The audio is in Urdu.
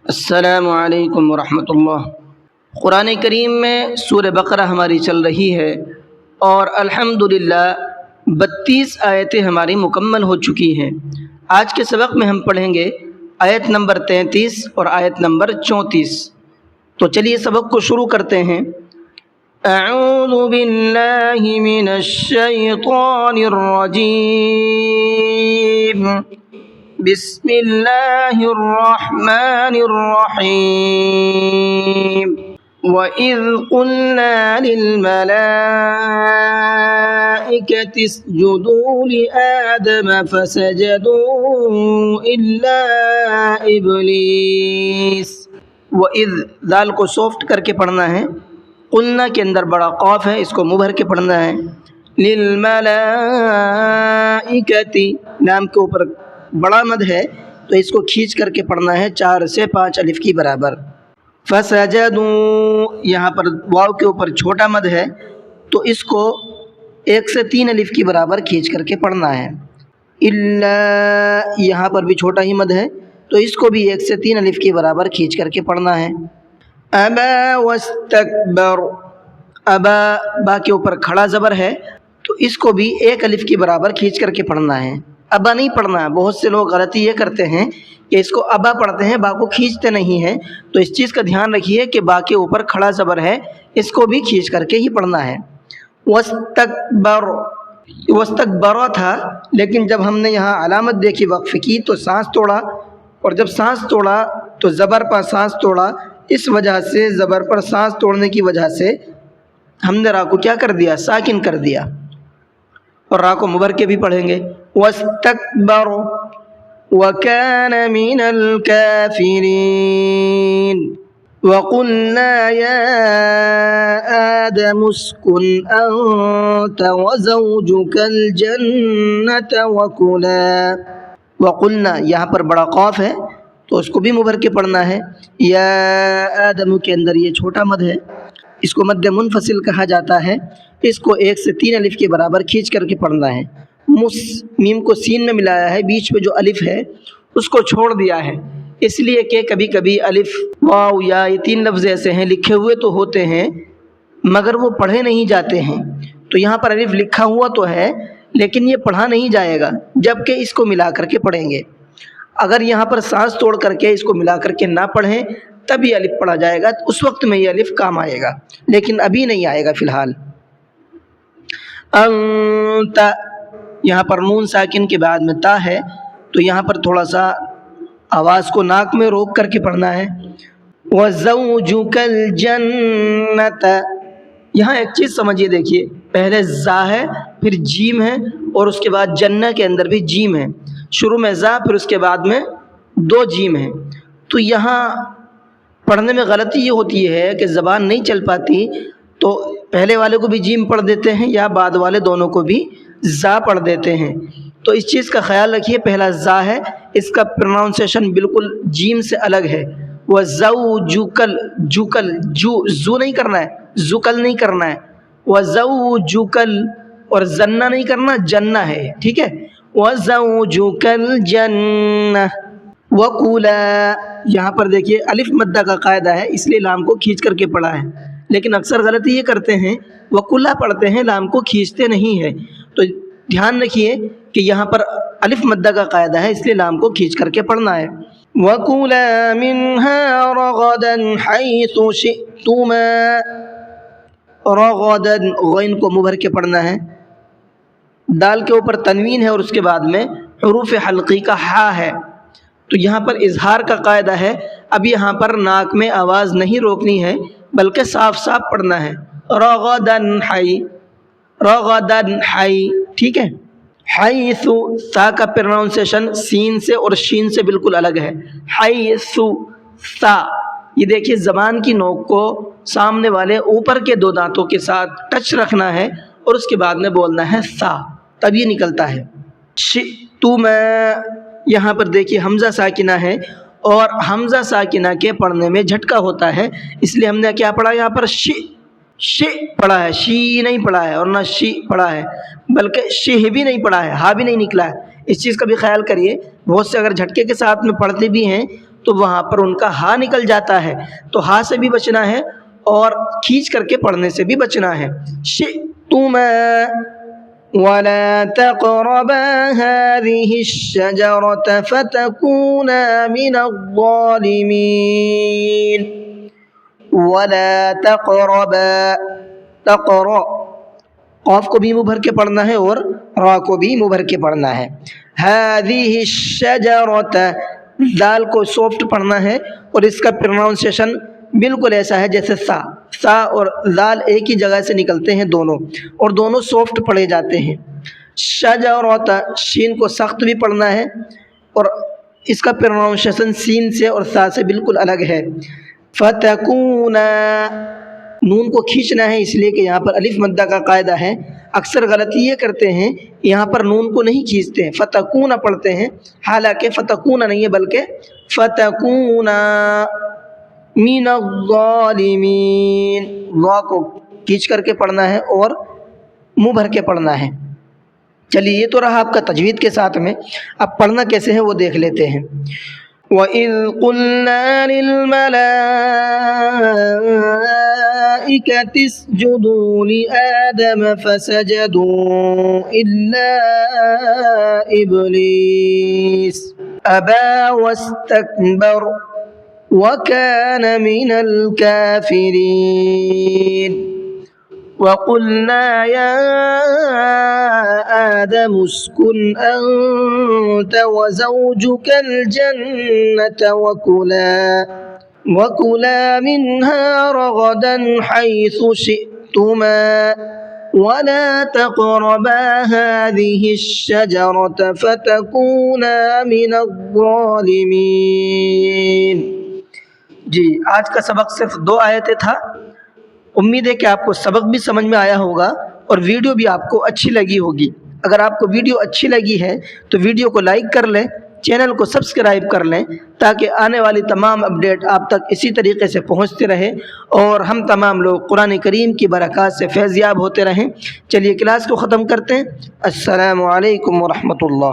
السلام علیکم ورحمۃ اللہ۔ قرآن کریم میں سورہ بقرہ ہماری چل رہی ہے اور الحمدللہ 32 آیتیں ہماری مکمل ہو چکی ہیں۔ آج کے سبق میں ہم پڑھیں گے آیت نمبر 33 اور آیت نمبر 34۔ تو چلیے سبق کو شروع کرتے ہیں۔ اعوذ باللہ من الشیطان الرجیم، بسم اللہ الرحمن الرحیم۔ وَإِذْ قُلْنَا لِلْمَلَائِكَةِ اسْجُدُوا لِآدَمَ فَسَجَدُوا إِلَّا إِبْلِيسَ۔ وَإِذْ ذال کو سافٹ کر کے پڑھنا ہے، قلنا کے اندر بڑا قاف ہے، اس کو منہ بھر کے پڑھنا ہے۔ لِلْمَلَائِكَةِ لام کے اوپر بڑا مد ہے تو اس کو کھینچ کر کے پڑھنا ہے 4 سے 5 الف کی برابر۔ فسجدوا یہاں پر واو کے اوپر چھوٹا مد ہے تو اس کو 1 سے 3 الف کی برابر کھینچ کر کے پڑھنا ہے۔ الا یہاں پر بھی چھوٹا ہی مد ہے تو اس کو بھی 1 سے 3 الف کی برابر کھینچ کر کے پڑھنا ہے۔ ابا واستکبر، ابا با کے اوپر کھڑا زبر ہے تو اس کو بھی 1 الف کی برابر کھینچ کر کے پڑھنا ہے۔ ابا نہیں پڑھنا ہے، بہت سے لوگ غلطی یہ کرتے ہیں کہ اس کو ابا پڑھتے ہیں، با کو کھینچتے نہیں ہیں، تو اس چیز کا دھیان رکھیے کہ با کے اوپر کھڑا زبر ہے، اس کو بھی کھینچ کر کے ہی پڑھنا ہے۔ واستکبر، واستکبر تھا لیکن جب ہم نے یہاں علامت دیکھی وقف کی تو سانس توڑا، اور جب سانس توڑا تو زبر پر سانس توڑا، اس وجہ سے زبر پر سانس توڑنے کی وجہ سے ہم نے را کو کیا کر دیا؟ ساکن کر دیا، اور را کو مبر کے بھی پڑھیں گے۔ واستکبر وکان من الکافرین وقلنا یا آدم اسکن انت وزوجک الجنة وکلا۔ وقلنا یہاں پر بڑا قاف ہے تو اس کو بھی مبر کے پڑھنا ہے۔ یا آدم کے اندر یہ چھوٹا مد ہے، اس کو مد منفصل کہا جاتا ہے، اس کو 1 سے 3 الف کے برابر کھینچ کر کے پڑھنا ہے۔ میم کو سین میں ملایا ہے، بیچ میں جو الف ہے اس کو چھوڑ دیا ہے، اس لیے کہ کبھی کبھی الف واو یا یہ 3 لفظ ایسے ہیں لکھے ہوئے تو ہوتے ہیں مگر وہ پڑھے نہیں جاتے ہیں، تو یہاں پر الف لکھا ہوا تو ہے لیکن یہ پڑھا نہیں جائے گا، جبکہ اس کو ملا کر کے پڑھیں گے۔ اگر یہاں پر سانس توڑ کر کے اس کو ملا کر کے نہ پڑھیں تب یہ الف پڑھا جائے گا، اس وقت میں یہ الف کام آئے گا، لیکن ابھی نہیں آئے گا فی الحال۔ انت یہاں پر نون ساکن کے بعد میں تا ہے تو یہاں پر تھوڑا سا آواز کو ناک میں روک کر کے پڑھنا ہے۔ وَزَوْجُكَ الْجَنَّةَ، یہاں ایک چیز سمجھیے، دیکھیے پہلے زا ہے پھر جیم ہے اور اس کے بعد جنہ کے اندر بھی جیم ہے، شروع میں زا پھر اس کے بعد میں 2 جیم ہیں، تو یہاں پڑھنے میں غلطی یہ ہوتی ہے کہ زبان نہیں چل پاتی تو پہلے والے کو بھی جیم پڑھ دیتے ہیں یا بعد والے دونوں کو بھی زا پڑھ دیتے ہیں، تو اس چیز کا خیال رکھیے، پہلا زا ہے، اس کا پروننسیشن بالکل جیم سے الگ ہے۔ وَزَوْجُكَ جُكَل جو زو نہیں کرنا ہے، زُكَل نہیں کرنا ہے، وَزَوْجُكَ اور زنہ نہیں کرنا، جنہ ہے، ٹھیک ہے۔ وَزَوْجُكَ الْجَنَّةَ وَكُلَا، یہاں پر دیکھیے الف مدہ کا قاعدہ ہے اس لیے لام کو کھینچ کر کے پڑھا ہے، لیکن اکثر غلطی یہ کرتے ہیں وَكُلَا پڑھتے ہیں، لام کو کھینچتے نہیں ہے، تو دھیان رکھیے کہ یہاں پر الف مدہ کا قاعدہ ہے اس لیے لام کو کھینچ کر کے پڑھنا ہے۔ وَكُلَا مِنْهَا رَغَدًا حَيْثُ شِئْتُمَا، رَغَدًا غین کو مبر کے پڑھنا ہے، دال کے اوپر تنوین ہے اور اس کے بعد میں حروف حلقی کا ہا ہے، تو یہاں پر اظہار کا قاعدہ ہے، اب یہاں پر ناک میں آواز نہیں روکنی ہے بلکہ صاف صاف پڑھنا ہے۔ رَغَدًا حَيْ، رَغَدًا حَيْ، ٹھیک ہے۔ حَيْثُ سا کا پروننسیشن سین سے اور شین سے بالکل الگ ہے، حَيْثُ سا، یہ دیکھیے زبان کی نوک کو سامنے والے اوپر کے 2 دانتوں کے ساتھ ٹچ رکھنا ہے اور اس کے بعد میں بولنا ہے سا، تب یہ نکلتا ہے۔ شِئْتُمَا یہاں پر دیکھیے حمزہ ساکنہ ہے اور حمزہ ساکنہ کے پڑھنے میں جھٹکا ہوتا ہے، اس لیے ہم نے کیا پڑھا یہاں پر شی پڑھا ہے، شی نہیں پڑھا ہے اور نہ شی پڑھا ہے، بلکہ شہ بھی نہیں پڑھا ہے، ہا بھی نہیں نکلا ہے، اس چیز کا بھی خیال کریے، بہت سے اگر جھٹکے کے ساتھ میں پڑھتے بھی ہیں تو وہاں پر ان کا ہا نکل جاتا ہے، تو ہا سے بھی بچنا ہے اور کھینچ کر کے پڑھنے سے بھی بچنا ہے۔ شئتما ولا تقربا هذه الشجرة فتكونا من الظالمين۔ ولا تقربا، قاف کو بھی منہ بھر کے پڑھنا ہے اور را کو بھی منہ بھر کے پڑھنا ہے۔ هذه الشجرة، دال کو سافٹ پڑھنا ہے اور اس کا پروننسیشن بالکل ایسا ہے جیسے سا اور دال ایک ہی جگہ سے نکلتے ہیں دونوں، اور دونوں سافٹ پڑھے جاتے ہیں۔ شجرۃ، شین کو سخت بھی پڑھنا ہے اور اس کا پروننسیشن سین سے اور سا سے بالکل الگ ہے۔ فتکونا، نون کو کھینچنا ہے اس لیے کہ یہاں پر الف مدہ کا قاعدہ ہے۔ اکثر غلطی یہ کرتے ہیں، یہاں پر نون کو نہیں کھینچتے ہیں، فتکونا پڑھتے ہیں، حالانکہ فتکونا نہیں ہے بلکہ فتکونا من الظالمین، وا کو کھینچ کر کے پڑھنا ہے اور منہ بھر کے پڑھنا ہے۔ چلیے یہ تو رہا آپ کا تجوید کے ساتھ میں، اب پڑھنا کیسے ہے وہ دیکھ لیتے ہیں۔ وَإِذْ قُلْنَا لِلْمَلَائِكَةِ اسْجُدُوا لِآدَمَ فَسَجَدُوا إِلَّا إِبْلِيسَ أَبَى وَاسْتَكْبَرَ وَكَانَ مِنَ الْكَافِرِينَ۔ وَقُلْنَا يَا آدَمُ اسْكُنْ أَنْتَ وَزَوْجُكَ الْجَنَّةَ وَكُلَا مِنْهَا رَغَدًا حَيْثُ شِئْتُمَا وَلَا تَقْرَبَا هَذِهِ الشَّجَرَةَ فَتَكُونَا مِنَ الظَّالِمِينَ۔ جی آج کا سبق صرف 2 آیتیں تھا۔ امید ہے کہ آپ کو سبق بھی سمجھ میں آیا ہوگا اور ویڈیو بھی آپ کو اچھی لگی ہوگی۔ اگر آپ کو ویڈیو اچھی لگی ہے تو ویڈیو کو لائک کر لیں، چینل کو سبسکرائب کر لیں تاکہ آنے والی تمام اپڈیٹ آپ تک اسی طریقے سے پہنچتے رہے اور ہم تمام لوگ قرآن کریم کی برکات سے فیض یاب ہوتے رہیں۔ چلیے کلاس کو ختم کرتے ہیں۔ السلام علیکم ورحمۃ اللہ۔